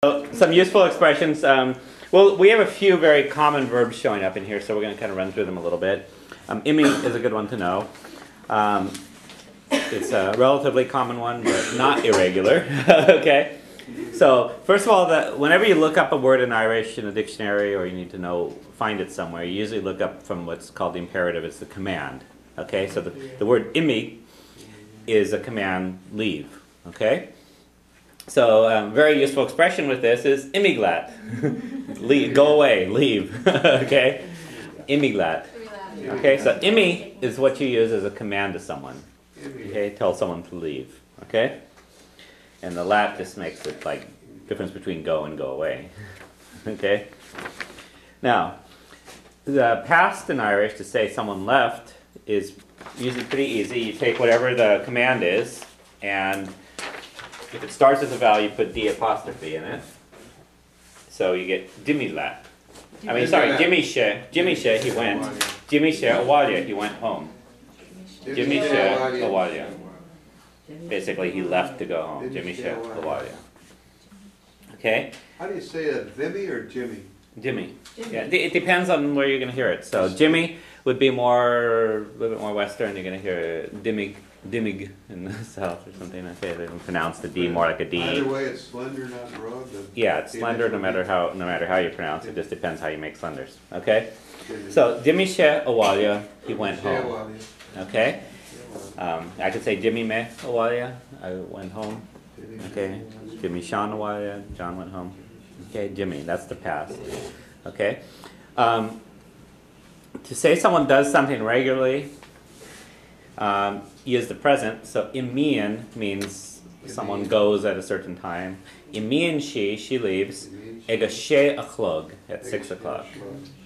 Some useful expressions. Well, we have a few very common verbs showing up in here, so we're going to kind of run through them a little bit. Imi is a good one to know. It's a relatively common one, but not irregular. Okay. So first of all, whenever you look up a word in Irish in a dictionary, or you need to find it somewhere, you usually look up from what's called the imperative. It's the command. Okay. So the word imi is a command, leave. Okay. So very useful expression with this is imiglat. Leave, go away, leave. Okay? Imiglat. Okay, so imi is what you use as a command to someone. Okay, tell someone to leave. Okay? And the lat just makes it like difference between go and go away. Okay? Now, the past in Irish to say someone left is usually pretty easy. You take whatever the command is, and if it starts with a vowel, you put D apostrophe in it. So you get Dimilat. Jimmy She, he went. Jimmy She Awalia, he went home. Jimmy She Awalia. Basically, he left to go home. Jimmy She Awalia. Okay? How do you say it? Vimy or Jimmy? Jimmy. Yeah, it depends on where you're going to hear it. So Jimmy would be a little bit more Western. You're going to hear Dimig in the south or something. Okay, they pronounce the D more like a D. Either way, it's slender, not broad. Yeah, it's slender no matter how you pronounce it. It just depends how you make slenders. Okay, so Jimmy She Awalia, he went home. Okay, I could say Jimmy Me Awalia, I went home. Okay, Jimmy Sean Awalia, John went home. Okay, Jimmy, that's the past. Okay, to say someone does something regularly, use the present. So imian means someone goes at a certain time. Imian she leaves. Ega she achlog at 6 o'clock.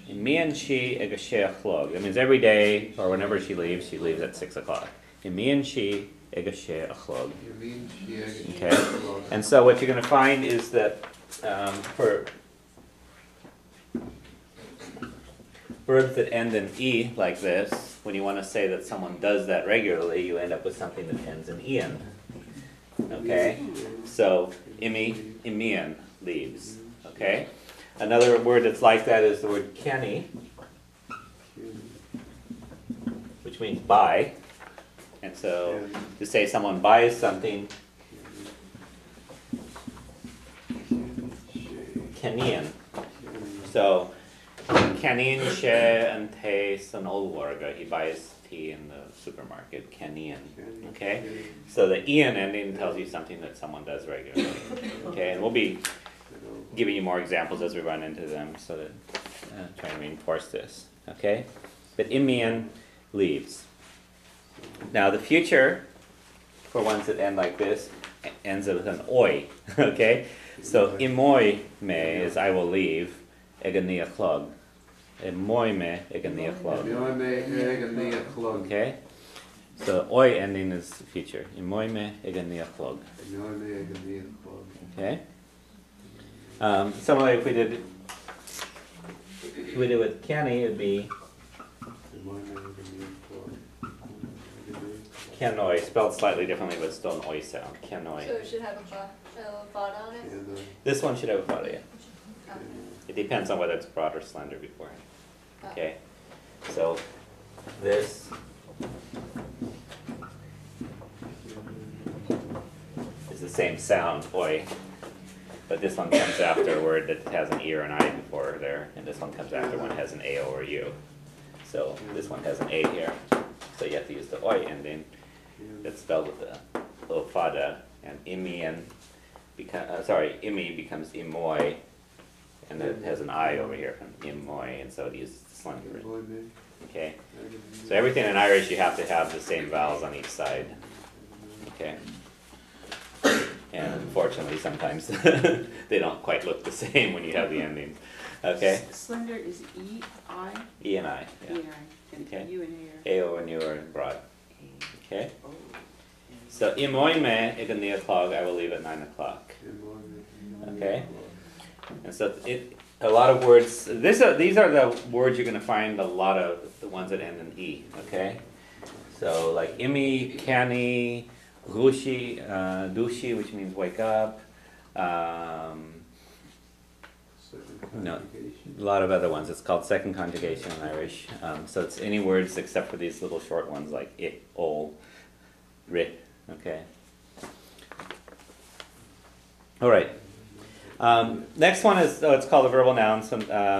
Imian she ega she achlog. That means every day or whenever she leaves at 6 o'clock. Imian she ega she achlog. Okay. And so what you're going to find is that for verbs that end in E like this, when you want to say that someone does that regularly, you end up with something that ends in ian. Okay? So, imian, leaves. Okay? Another word that's like that is the word kenny, which means buy. And so, to say someone buys something, kennian. So, Canin she and taste an old warga. He buys tea in the supermarket. Canian. Okay? So the ian ending tells you something that someone does regularly. Okay? And we'll be giving you more examples as we run into them so that trying to reinforce this. Okay? But imian leaves. Now the future for ones that end like this ends with an oi. Okay? So imoi me is I will leave. Egania clog. Moime egania clog. Okay? So oi ending is the future. Moime egania clog. Okay? Similarly, if we did with Kenny, it would be Kenoi, spelled slightly differently, but still an oi sound. Kenoi. So it should have a fada on it? This one should have a fada, yeah. It depends on whether it's broad or slender before. Okay, so this is the same sound, oi, but this one comes after a word that has an E or an I before there, and this one comes after one that has an A or a U. So this one has an A here, so you have to use the oi ending that's spelled with the little fada, and imi becomes imoi. And it has an I over here from imoy, and so it uses the slender. Okay? So everything in Irish, you have to have the same vowels on each side. Okay? And unfortunately, sometimes they don't quite look the same when you have the endings. Okay? Slender is E, I? E and I. Yeah. E and I. And okay. U and A, O, and U are broad. Okay? So imoy me igania clog, I will leave at 9 o'clock. Okay? And so a lot of words, these are the words you're going to find a lot of the ones that end in E, okay? So like imi, canny, rushi, dushi, which means wake up, No, a lot of other ones. It's called second conjugation in Irish. So it's any words except for these little short ones like I, ol, ri. Okay. All right. Next one is it's called a verbal noun. So,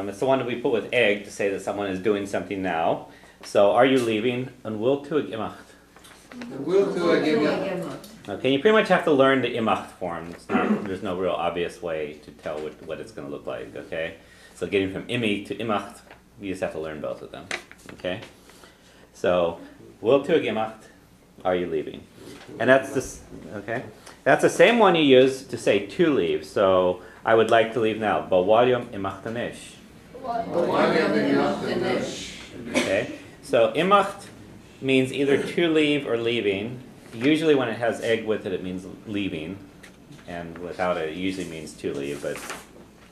it's the one that we put with egg to say that someone is doing something now. So, are you leaving? And will to a imacht. Okay, you pretty much have to learn the imacht form. There's no real obvious way to tell what it's going to look like. Okay, so getting from imi to imacht, you just have to learn both of them. Okay, so will to a imacht. Are you leaving? And that's this. Okay. That's the same one you use to say to leave. So I would like to leave now. Bawalium imachtanish. Okay. So imacht means either to leave or leaving. Usually when it has egg with it, it means leaving. And without it, it usually means to leave, but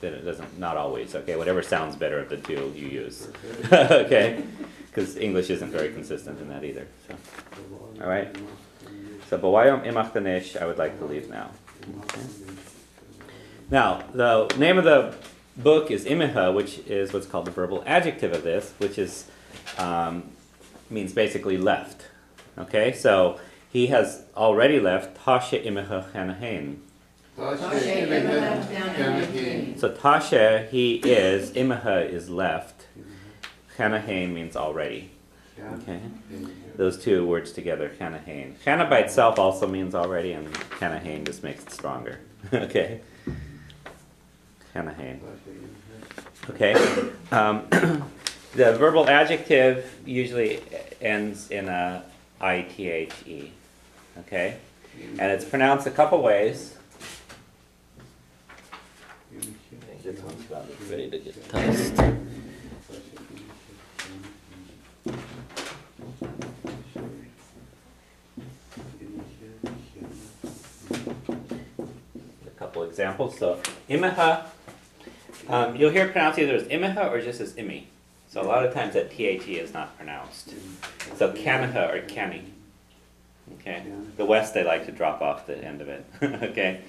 then it doesn't, not always. Okay. Whatever sounds better of the two you use. Okay. Because English isn't very consistent in that either. So. All right. So, Bawayom imachtanish, I would like to leave now. Okay. Now, the name of the book is Imithe, which is what's called the verbal adjective of this, which is means basically left. Okay, so he has already left. Tashe Imithe Hanahain. So Tashe, he is. Imithe is left. Hanahain means already. Okay. Those two words together, Hanahain. Hana by itself also means already, and Hanahain just makes it stronger. Okay. Hanahain. Okay. The verbal adjective usually ends in a I-T-H-E. Okay? And it's pronounced a couple ways. This one's about ready to get toast. Examples. So Imithe, you'll hear it pronounced either as Imithe or just as Imi. So a lot of times that THE is not pronounced. So Camithe or Cami. Okay. The West, they like to drop off the end of it. Okay.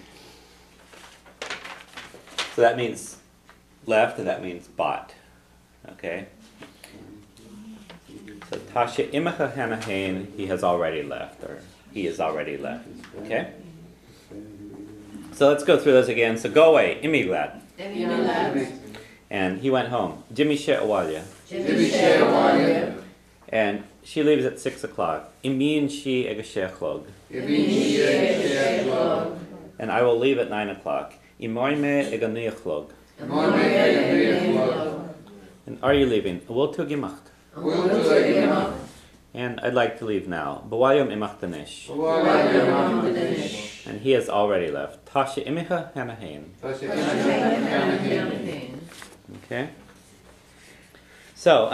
So that means left, and that means bought. Okay. So Tasha Imithe Hanahain, he has already left, or he is already left. Okay. So let's go through those again. So go away, Imi lad. And he went home. Jimmy she awalia. And she leaves at 6 o'clock. Imin she egashechlog. And I will leave at 9 o'clock. Imoime eganiachlog. And are you leaving? Will to gemacht. And I'd like to leave now. Bawayom imachtanish. And he has already left. Tasha Imithe Hanahain. Okay. So,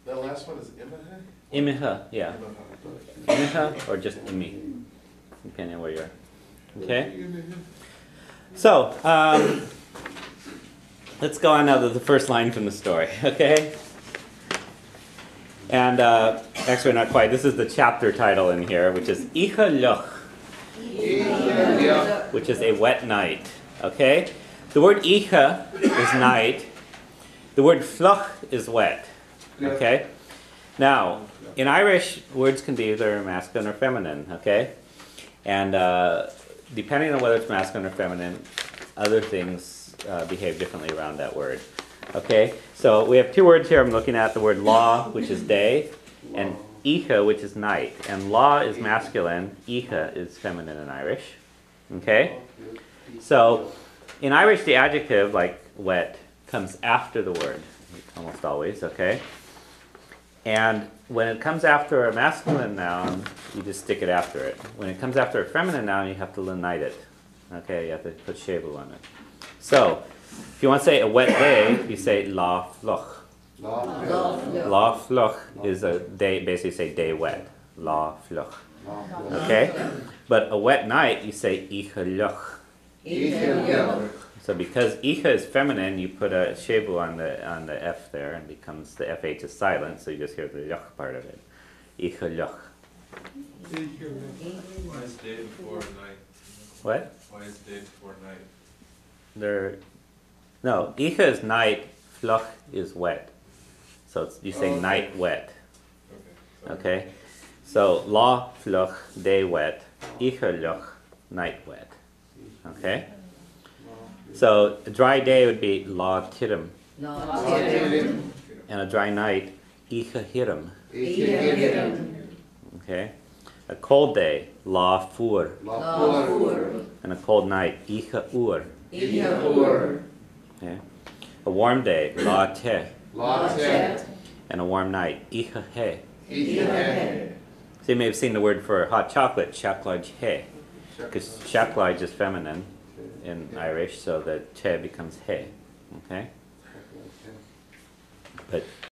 that last one is Imithe? Imithe, yeah. Imithe or just Imi, depending on where you are. Okay. So, let's go on now to the first line from the story. Okay. And actually, not quite. This is the chapter title in here, which is Icha Luch, which is a wet night. Okay? The word Icha is night. The word Fluch is wet. Okay? Now, in Irish, words can be either masculine or feminine. Okay? And depending on whether it's masculine or feminine, other things behave differently around that word. Okay, so we have two words here. I'm looking at the word law, which is day, and icha, which is night. And law is masculine, icha is feminine in Irish. Okay, so in Irish, the adjective, like wet, comes after the word, almost always, okay? And when it comes after a masculine noun, you just stick it after it. When it comes after a feminine noun, you have to lenite it. Okay, you have to put shevu on it. So, if you want to say a wet day, you say la fluch. La fluch is a day, basically say day wet. La fluch. Okay? But a wet night, you say icha luch. So because icha is feminine, you put a shevu on the f there, and becomes the fh is silent, so you just hear the luch part of it. Icha luch. Why is day before night? What? Why is day before night? No, icha is night, fluch is wet. So you say Okay. night wet. Okay. Okay? So la fluch, day wet, icha luch, night wet. Okay? So a dry day would be la tirim, and a dry night, icha hirim. Okay? A cold day, la fur, and a cold night, icha ur. Okay? A warm day, la te, and a warm night, icha he. So you may have seen the word for hot chocolate, shaklaj he, because shaklaj is feminine in Irish, so the te becomes he. Okay? But